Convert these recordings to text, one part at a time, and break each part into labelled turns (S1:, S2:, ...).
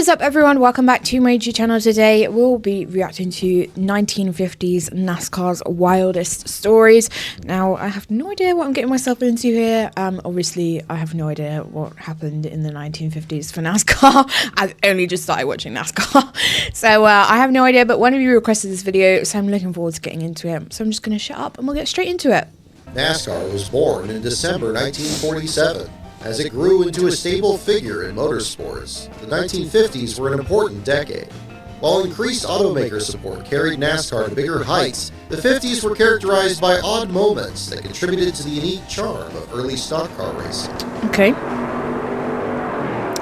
S1: is up, everyone? Welcome back to my YouTube channel. Today we'll be reacting to 1950s NASCAR's wildest stories. Now, I have no idea what I'm getting myself into here. Obviously, I have no idea what happened in the 1950s for NASCAR. I've only just started watching NASCAR. So I have no idea, but one of you requested this video, so I'm looking forward to getting into it. So I'm just going to shut up and we'll get straight into it.
S2: NASCAR was born in December 1947. As it grew into a stable figure in motorsports, the 1950s were an important decade. While increased automaker support carried NASCAR to bigger heights, the 50s were characterized by odd moments that contributed to the unique charm of early stock car racing.
S1: Okay.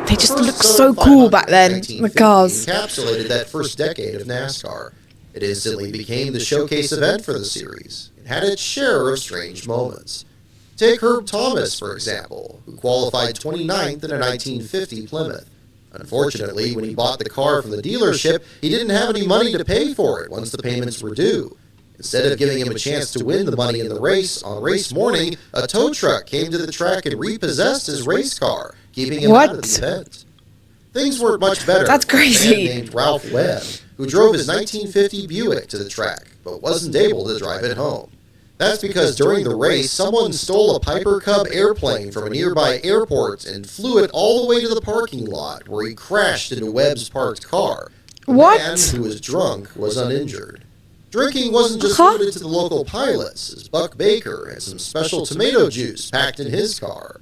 S1: They just looked so cool back then, the cars.
S2: Encapsulated that first decade of NASCAR. It instantly became the showcase event for the series and had its share of strange moments. Take Herb Thomas, for example, who qualified 29th in a 1950 Plymouth. Unfortunately, when he bought the car from the dealership, he didn't have any money to pay for it once the payments were due. Instead of giving him a chance to win the money in the race, on race morning, a tow truck came to the track and repossessed his race car, keeping him out of the event. Things weren't much better.
S1: That's crazy.
S2: A man named Ralph Webb, who drove his 1950 Buick to the track, but wasn't able to drive it home. That's because during the race, someone stole a Piper Cub airplane from a nearby airport and flew it all the way to the parking lot, where he crashed into Webb's parked car. The man, who was drunk, was uninjured. Drinking wasn't just limited to the local pilots, as Buck Baker had some special tomato juice packed in his car.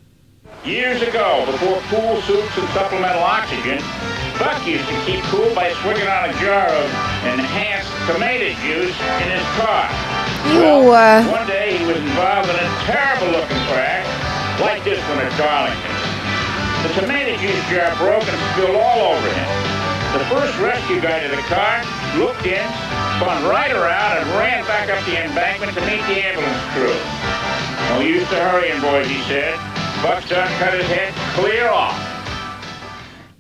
S3: Years ago, before pool suits and supplemental oxygen, Buck used to keep cool by swinging on a jar of enhanced tomato juice in his car. Well, one day he was involved in a terrible-looking crash, like this one at Darlington. The tomato juice jar broke and spilled all over him. The first rescue guy to the car looked in, spun right around, and ran back up the embankment to meet the ambulance crew. "No use to hurrying, boys," he said. Buck's done cut his head clear off.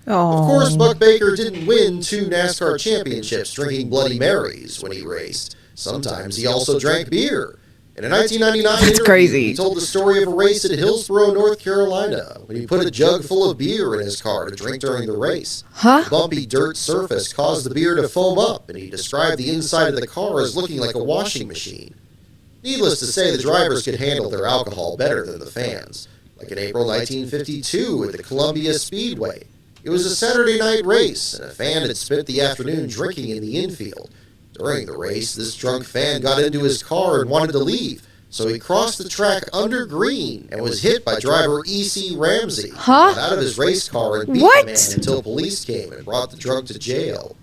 S2: Of course, Buck Baker didn't win 2 NASCAR championships drinking Bloody Marys when he raced. Sometimes he also drank beer. In a 1999 interview, he told the story of a race at Hillsborough, North Carolina, when he put a jug full of beer in his car to drink during the race. The bumpy dirt surface caused the beer to foam up, and he described the inside of the car as looking like a washing machine. Needless to say, the drivers could handle their alcohol better than the fans. Like in April 1952 at the Columbia Speedway. It was a Saturday night race, and a fan had spent the afternoon drinking in the infield. During the race, this drunk fan got into his car and wanted to leave, so he crossed the track under green and was hit by driver E.C. Ramsey. He got out of his race car and beat the man until police came and brought the drunk to jail.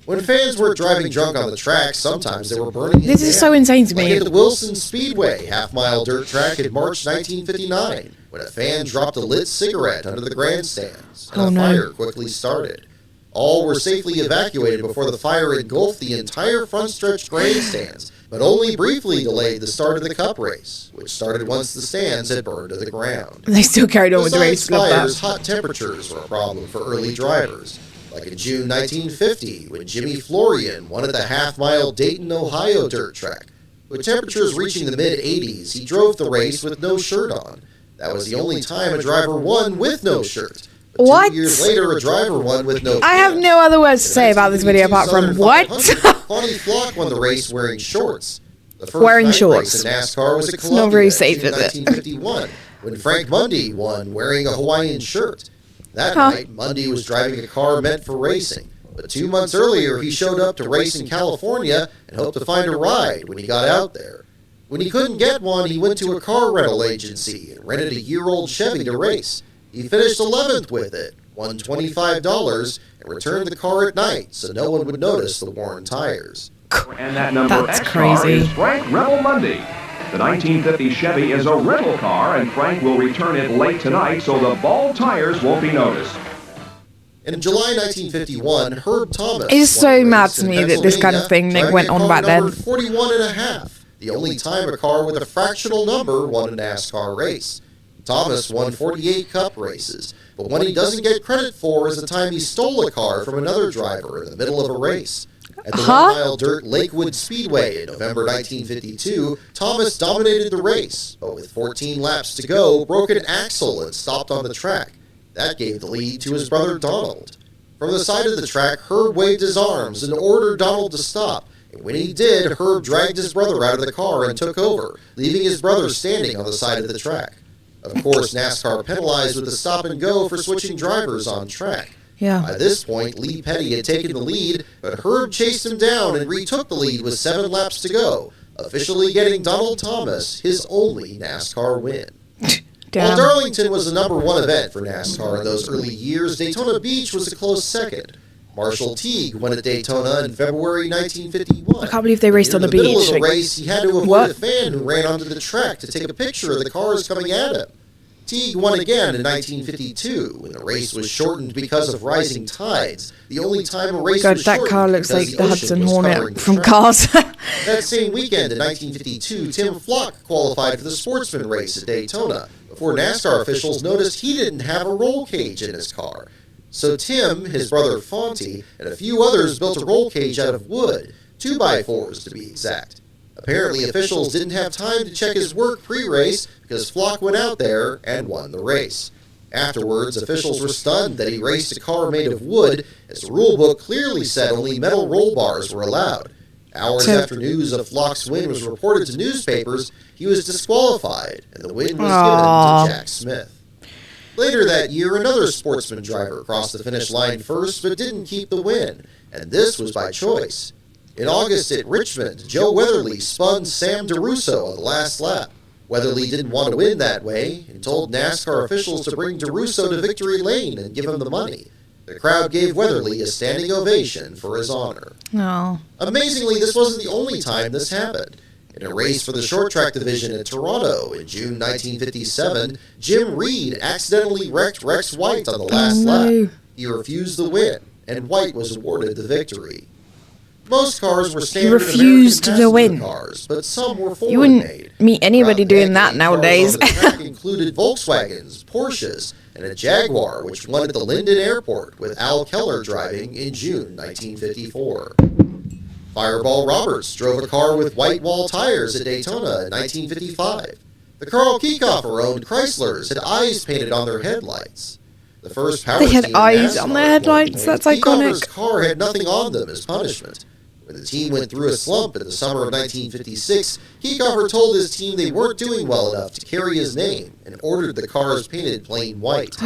S2: When fans weren't driving drunk on the track, sometimes they were burning.
S1: This is so insane to me.
S2: Like at the Wilson Speedway half-mile dirt track in March 1959, when a fan dropped a lit cigarette under the grandstands, and a fire quickly started. All were safely evacuated before the fire engulfed the entire front stretch grandstands, but only briefly delayed the start of the Cup race, which started once the stands had burned to the ground.
S1: They still carried on with the race.
S2: Fires, hot temperatures were a problem for early drivers. Like in June 1950, when Jimmy Florian won at the half-mile Dayton, Ohio dirt track. With temperatures reaching the mid-80s, he drove the race with no shirt on. That was the only time a driver won with no shirt. But 2 years later, a driver won with no pants.
S1: I have no other words to say about this video apart from what?
S2: Connie Flock won the race wearing shorts. The first race in NASCAR was at Columbia
S1: not very safe,
S2: in
S1: is it?
S2: 1951, when Frank Mundy won wearing a Hawaiian shirt. That night, Mundy was driving a car meant for racing, but 2 months earlier he showed up to race in California and hoped to find a ride when he got out there. When he couldn't get one, he went to a car rental agency and rented a year-old Chevy to race. He finished 11th with it, won $25, and returned the car at night so no one would notice the worn tires.
S4: And that number
S1: That's crazy.
S4: Is Frank Rebel Mundy. The 1950 Chevy is a rental car, and Frank will return it late tonight so the bald tires won't be noticed.
S2: In July 1951, Herb Thomas.
S1: It's so mad to me that this kind of thing went on back then.
S2: 41.5, the only time a car with a fractional number won a NASCAR race. Thomas won 48 Cup races, but one he doesn't get credit for is the time he stole a car from another driver in the middle of a race. At the 1-mile dirt Lakewood Speedway in November 1952, Thomas dominated the race, but with 14 laps to go, broke an axle and stopped on the track. That gave the lead to his brother Donald. From the side of the track, Herb waved his arms and ordered Donald to stop. And when he did, Herb dragged his brother out of the car and took over, leaving his brother standing on the side of the track. Of course, NASCAR penalized with a stop and go for switching drivers on track.
S1: Yeah.
S2: By this point, Lee Petty had taken the lead, but Herb chased him down and retook the lead with 7 laps to go, officially getting Donald Thomas his only NASCAR win. While Darlington was the #1 event for NASCAR in those early years, Daytona Beach was a close second. Marshall Teague won at Daytona in February 1951.
S1: I can't believe they raced on the beach.
S2: In the middle of the race, he had to avoid a fan who ran onto the track to take a picture of the cars coming at him. Teague won again in 1952 when the race was shortened because of rising tides. The only time a race was shortened,
S1: that car looks like the Hudson
S2: was
S1: Hornet
S2: the
S1: from
S2: track.
S1: Cars.
S2: That same weekend in 1952, Tim Flock qualified for the Sportsman race at Daytona before NASCAR officials noticed he didn't have a roll cage in his car. So Tim, his brother Fonte, and a few others built a roll cage out of wood, 2x4s to be exact. Apparently, officials didn't have time to check his work pre-race because Flock went out there and won the race. Afterwards, officials were stunned that he raced a car made of wood, as the rulebook clearly said only metal roll bars were allowed. Hours after news of Flock's win was reported to newspapers, he was disqualified, and the win was given to Jack Smith. Later that year, another Sportsman driver crossed the finish line first but didn't keep the win, and this was by choice. In August at Richmond, Joe Weatherly spun Sam DeRusso on the last lap. Weatherly didn't want to win that way and told NASCAR officials to bring DeRusso to victory lane and give him the money. The crowd gave Weatherly a standing ovation for his honor.
S1: No.
S2: Amazingly, this wasn't the only time this happened. In a race for the short track division in Toronto in June 1957, Jim Reed accidentally wrecked Rex White on the last lap. He refused the win, and White was awarded the victory. Most cars were standard
S1: refused
S2: American
S1: to win.
S2: Cars, but some were foreign
S1: You wouldn't
S2: made.
S1: meet anybody doing that nowadays.
S2: The track included Volkswagens, Porsches, and a Jaguar, which won at the Linden Airport, with Al Keller driving in June 1954. Fireball Roberts drove a car with white wall tires at Daytona in 1955. The Carl Kiekhofer owned Chryslers had eyes painted on their headlights. The first power
S1: They had
S2: team in
S1: eyes
S2: NASCAR
S1: on their headlights? That's
S2: Kiekhofer's
S1: iconic.
S2: car had nothing on them as punishment. When the team went through a slump in the summer of 1956, Kiekhofer told his team they weren't doing well enough to carry his name and ordered the cars painted plain white.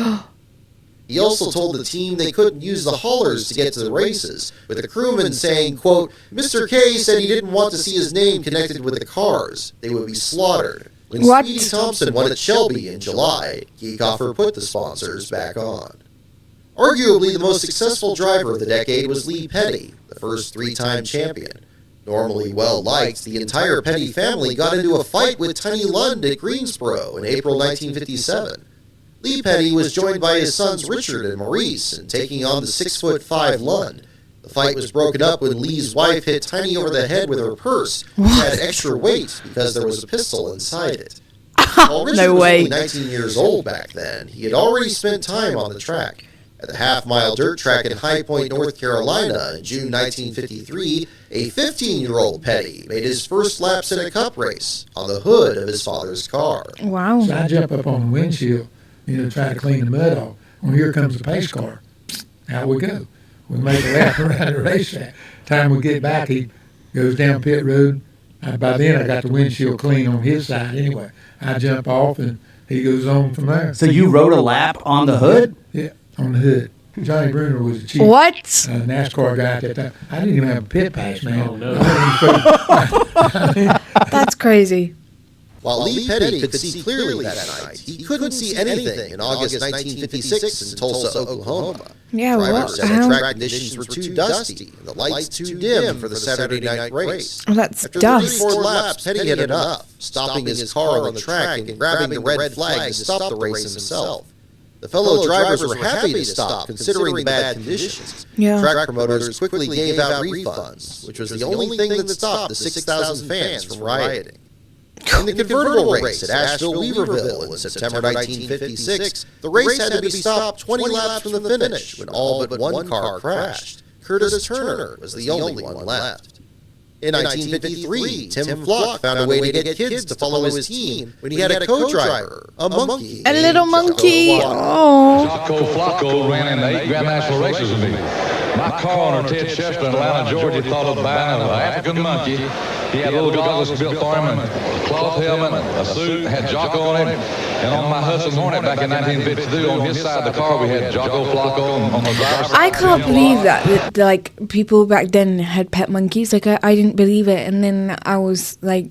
S2: He also told the team they couldn't use the haulers to get to the races, with the crewman saying, quote, Mr. K said he didn't want to see his name connected with the cars. They would be slaughtered. When
S1: What?
S2: Speedy Thompson won at Shelby in July, Kiekhofer put the sponsors back on. Arguably the most successful driver of the decade was Lee Petty, the first 3-time champion. Normally well-liked, the entire Petty family got into a fight with Tiny Lund at Greensboro in April 1957. Lee Petty was joined by his sons Richard and Maurice in taking on the 6'5" Lund. The fight was broken up when Lee's wife hit Tiny over the head with her purse, which had extra weight because there was a pistol inside it. While Richard
S1: No
S2: was
S1: way.
S2: only 19 years old back then, he had already spent time on the track. At the half-mile dirt track in High Point, North Carolina in June 1953, a 15-year-old Petty made his first laps in a cup race on the hood of his father's car.
S1: Wow.
S5: So I jump up on the windshield, try to clean the mud off. Well, here comes the pace car. Out we go. We make a lap around the racetrack. Time we get back, he goes down pit road. By then, I got the windshield clean on his side anyway. I jump off, and he goes on from there.
S6: So you rode a lap on the hood?
S5: Yeah, on the hood. Johnny Bruner was the chief
S1: What?
S5: NASCAR guy at that time. I didn't even have a pit pass, man.
S6: Oh, no.
S1: That's crazy.
S2: While Lee Petty could see clearly that night, he couldn't see anything in August 1956 in Tulsa, Oklahoma.
S1: Yeah,
S2: Drivers said
S1: how?
S2: the track conditions were too dusty and the lights too dim for the Saturday night race.
S1: Oh, that's
S2: After
S1: dust.
S2: 34 laps, Petty had enough, stopping his car on the track and grabbing the red flag to stop the race himself. The fellow drivers were happy to stop, considering the bad conditions.
S1: Yeah.
S2: Track promoters quickly gave out refunds, which was the only thing that stopped the 6,000 fans from rioting. In the convertible race at Asheville-Weaverville in September 1956, the race had to be stopped 20 laps from the finish when all but one car crashed. Curtis Turner was the only one left. In 1953, Tim Flock found a way to get kids to follow his team when he had a co-driver, a monkey.
S1: A little monkey. Oh.
S7: Jocko Flocko ran in 8 Grand National races with me. My car owner, Ted Chester in Atlanta, Georgia, thought of buying an African monkey. He had little goggles built for him, and a cloth helmet, a suit, had Jocko on it. And on my Hudson Hornet back in 1952, on his side of the car, we had Jocko Flocko on the driver's side.
S1: I can't believe that, like, people back then had pet monkeys. Like, I didn't believe it. And then I was, like,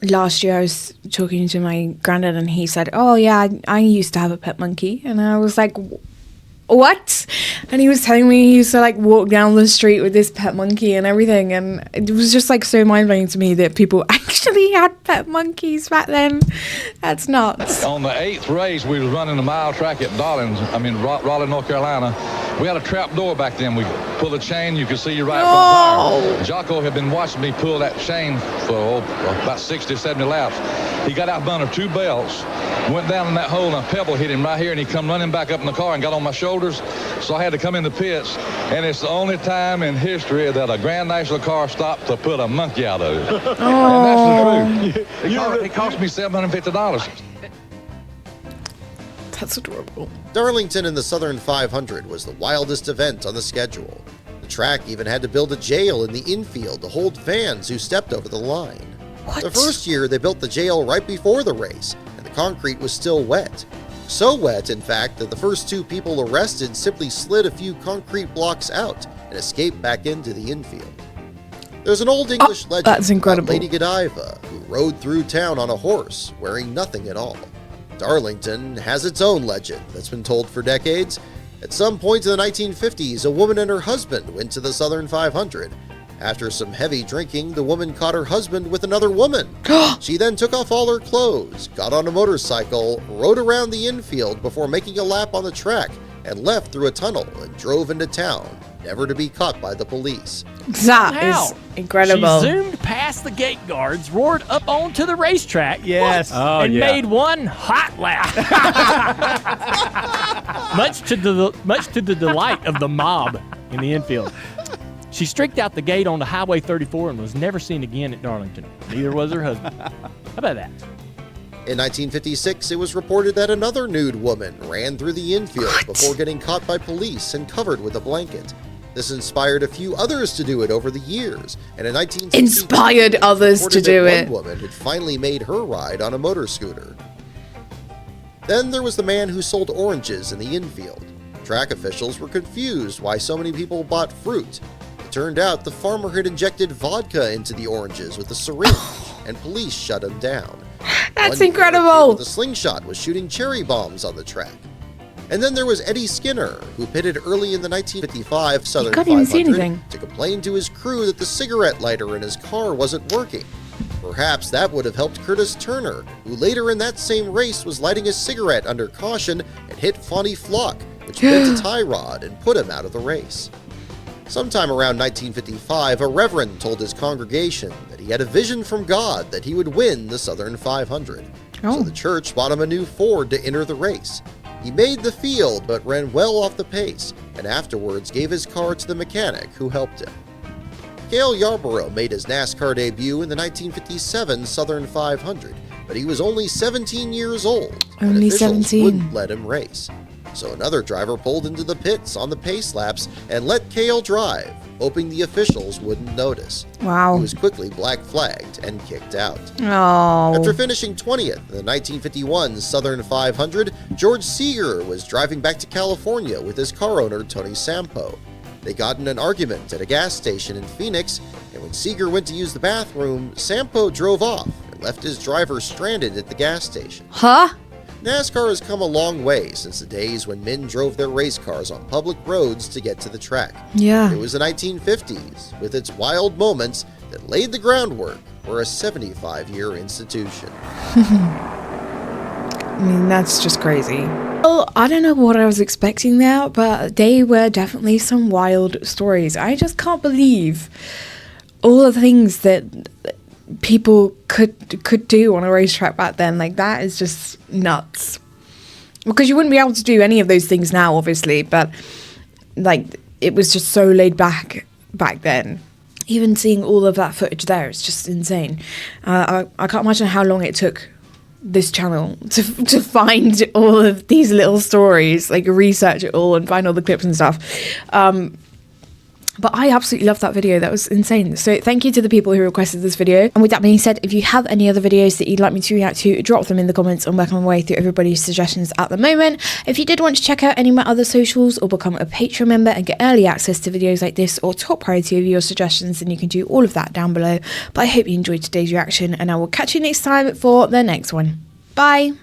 S1: last year I was talking to my granddad, and he said, oh, yeah, I used to have a pet monkey. And I was like, what? And he was telling me he used to, like, walk down the street with this pet monkey and everything. And it was just, like, so mind-blowing to me that people actually had pet monkeys back then. That's nuts.
S7: On the 8th race, we was running a mile track at Raleigh, North Carolina. We had a trap door back then. We pull the chain, you could see your right front tire. Jocko had been watching me pull that chain for about 60, 70 laps. He got out from under 2 belts, went down in that hole, and a pebble hit him right here, and he come running back up in the car and got on my shoulders. So I had to come in the pits, and it's the only time in history that a Grand National car stopped to put a monkey out of it. And that's the truth. It cost me $750.
S1: That's adorable.
S2: Darlington in the Southern 500 was the wildest event on the schedule. The track even had to build a jail in the infield to hold fans who stepped over the line.
S1: What?
S2: The first year, they built the jail right before the race, and the concrete was still wet. So wet, in fact, that the first 2 people arrested simply slid a few concrete blocks out and escaped back into the infield. There's an old English legend
S1: that's incredible.
S2: about Lady Godiva, who rode through town on a horse, wearing nothing at all. Darlington has its own legend that's been told for decades. At some point in the 1950s, a woman and her husband went to the Southern 500. After some heavy drinking, the woman caught her husband with another woman. She then took off all her clothes, got on a motorcycle, rode around the infield before making a lap on the track, and left through a tunnel and drove into town, never to be caught by the police.
S1: That is incredible.
S8: She zoomed past the gate guards, roared up onto the racetrack,
S6: Yes.
S8: and made one hot lap. much to the delight of the mob in the infield. She streaked out the gate onto Highway 34 and was never seen again at Darlington. Neither was her husband. How about that?
S2: In 1956, it was reported that another nude woman ran through the infield before getting caught by police and covered with a blanket. This inspired a few others to do it over the years, and in 1960,
S1: inspired others to do it.
S2: One woman had finally made her ride on a motor scooter. Then there was the man who sold oranges in the infield. Track officials were confused why so many people bought fruit. It turned out the farmer had injected vodka into the oranges with a syringe, and police shut him down.
S1: That's
S2: One
S1: incredible.
S2: with a slingshot was shooting cherry bombs on the track. And then there was Eddie Skinner, who pitted early in the 1955 Southern 500 to complain to his crew that the cigarette lighter in his car wasn't working. Perhaps that would have helped Curtis Turner, who later in that same race was lighting a cigarette under caution and hit Fonnie Flock, which bent a tie rod and put him out of the race. Sometime around 1955, a reverend told his congregation that he had a vision from God that he would win the Southern 500. So the church bought him a new Ford to enter the race. He made the field but ran well off the pace, and afterwards gave his car to the mechanic who helped him. Cale Yarborough made his NASCAR debut in the 1957 Southern 500, but he was only 17 years old, and officials wouldn't let him race. So another driver pulled into the pits on the pace laps and let Cale drive, hoping the officials wouldn't notice.
S1: Wow.
S2: He was quickly black flagged and kicked out.
S1: Oh.
S2: After finishing 20th in the 1951 Southern 500, George Seeger was driving back to California with his car owner Tony Sampo. They got in an argument at a gas station in Phoenix, and when Seeger went to use the bathroom, Sampo drove off and left his driver stranded at the gas station.
S1: Huh?
S2: NASCAR has come a long way since the days when men drove their race cars on public roads to get to the track.
S1: Yeah.
S2: It was the 1950s, with its wild moments, that laid the groundwork for a 75-year institution.
S1: I mean, that's just crazy. Well, I don't know what I was expecting there, but they were definitely some wild stories. I just can't believe all the things that people could do on a racetrack back then. Like, that is just nuts. Because you wouldn't be able to do any of those things now, obviously, but like, it was just so laid back then. even seeing all of that footage there, it's just insane. I can't imagine how long it took this channel to find all of these little stories, like research it all and find all the clips and stuff. But I absolutely loved that video. That was insane. So thank you to the people who requested this video. And with that being said, if you have any other videos that you'd like me to react to, drop them in the comments. I'm working my way through everybody's suggestions at the moment. If you did want to check out any of my other socials or become a Patreon member and get early access to videos like this or top priority of your suggestions, then you can do all of that down below. But I hope you enjoyed today's reaction, and I will catch you next time for the next one. Bye.